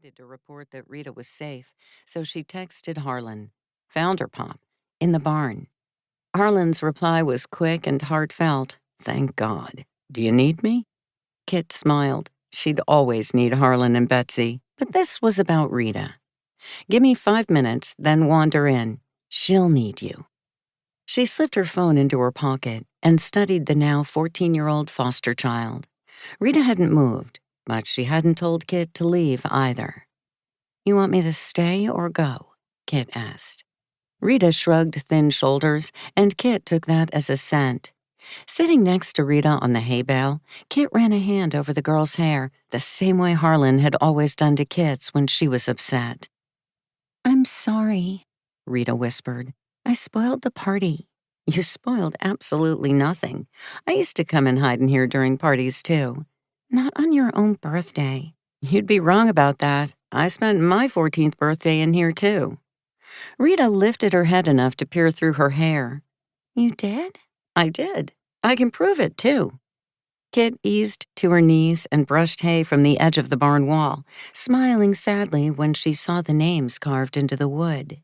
needed to report that Rita was safe, so she texted Harlan. Found her, Pop. In the barn. Harlan's reply was quick and heartfelt. Thank God. Do you need me? Kit smiled. She'd always need Harlan and Betsy, but this was about Rita. Give me 5 minutes, then wander in. She'll need you. She slipped her phone into her pocket and studied the now 14-year-old foster child. Rita hadn't moved, but she hadn't told Kit to leave either. You want me to stay or go? Kit asked. Rita shrugged thin shoulders, and Kit took that as assent. Sitting next to Rita on the hay bale, Kit ran a hand over the girl's hair, the same way Harlan had always done to Kit's when she was upset. I'm sorry, Rita whispered. I spoiled the party. You spoiled absolutely nothing. I used to come and hide in here during parties, too. Not on your own birthday. You'd be wrong about that. I spent my 14th birthday in here, too. Rita lifted her head enough to peer through her hair. You did? I did. I can prove it, too. Kit eased to her knees and brushed hay from the edge of the barn wall, smiling sadly when she saw the names carved into the wood.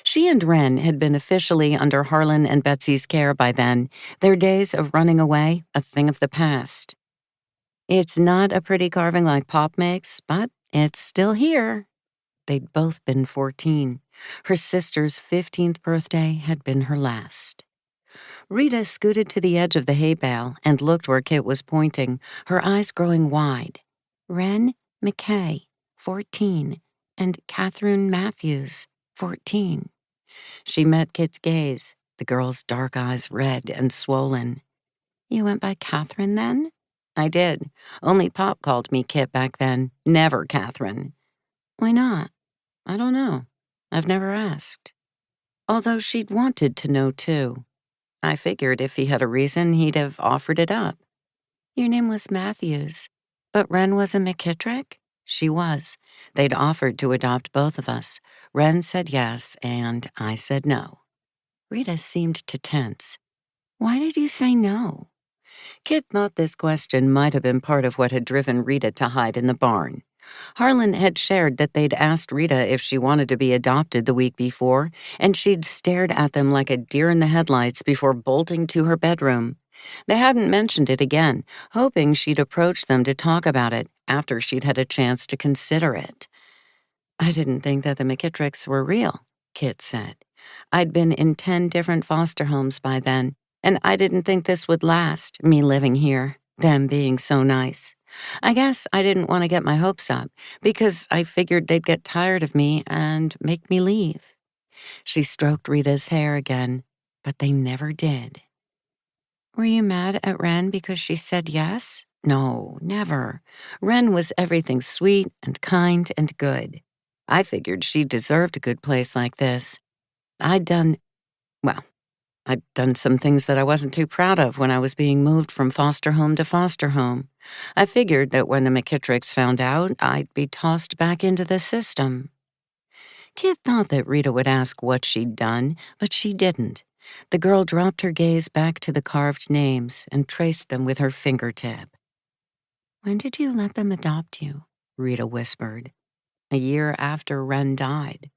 She and Wren had been officially under Harlan and Betsy's care by then, their days of running away a thing of the past. It's not a pretty carving like Pop makes, but it's still here. They'd both been 14. Her sister's 15th birthday had been her last. Rita scooted to the edge of the hay bale and looked where Kit was pointing, her eyes growing wide. Wren McKay, 14, and Katherine Matthews, 14. She met Kit's gaze, the girl's dark eyes red and swollen. You went by Katherine then? I did. Only Pop called me Kit back then, never Katherine. Why not? I don't know. I've never asked. Although she'd wanted to know, too. I figured if he had a reason, he'd have offered it up. Your name was Matthews, but Wren was a McKittrick? She was. They'd offered to adopt both of us. Wren said yes, and I said no. Rita seemed to tense. Why did you say no? Kit thought this question might have been part of what had driven Rita to hide in the barn. Harlan had shared that they'd asked Rita if she wanted to be adopted the week before, and she'd stared at them like a deer in the headlights before bolting to her bedroom. They hadn't mentioned it again, hoping she'd approach them to talk about it after she'd had a chance to consider it. I didn't think that the McKittricks were real, Kit said. I'd been in 10 different foster homes by then, and I didn't think this would last, me living here, them being so nice. I guess I didn't want to get my hopes up, because I figured they'd get tired of me and make me leave. She stroked Rita's hair again, but they never did. Were you mad at Wren because she said yes? No, never. Wren was everything sweet and kind and good. I figured she deserved a good place like this. I'd done some things that I wasn't too proud of when I was being moved from foster home to foster home. I figured that when the McKittricks found out, I'd be tossed back into the system. Kit thought that Rita would ask what she'd done, but she didn't. The girl dropped her gaze back to the carved names and traced them with her fingertip. When did you let them adopt you? Rita whispered. A year after Wren died.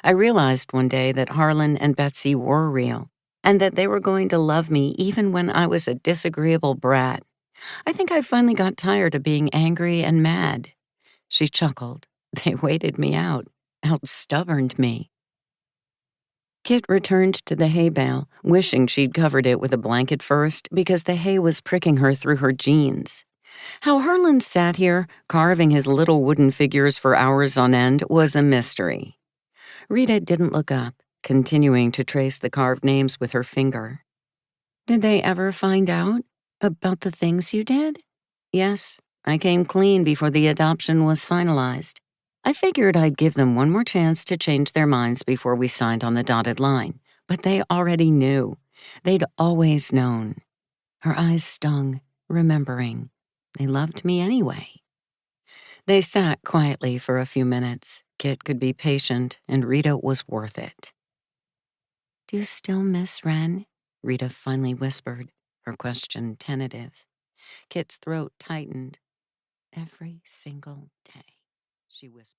I realized one day that Harlan and Betsy were real, and that they were going to love me even when I was a disagreeable brat. I think I finally got tired of being angry and mad. She chuckled. They waited me out, out-stubborned me. Kit returned to the hay bale, wishing she'd covered it with a blanket first because the hay was pricking her through her jeans. How Harlan sat here, carving his little wooden figures for hours on end, was a mystery. Rita didn't look up, continuing to trace the carved names with her finger. Did they ever find out about the things you did? Yes, I came clean before the adoption was finalized. I figured I'd give them one more chance to change their minds before we signed on the dotted line, but they already knew. They'd always known. Her eyes stung, remembering. They loved me anyway. They sat quietly for a few minutes. Kit could be patient, and Rita was worth it. Do you still miss Wren? Rita finally whispered, her question tentative. Kit's throat tightened. Every single day, she whispered.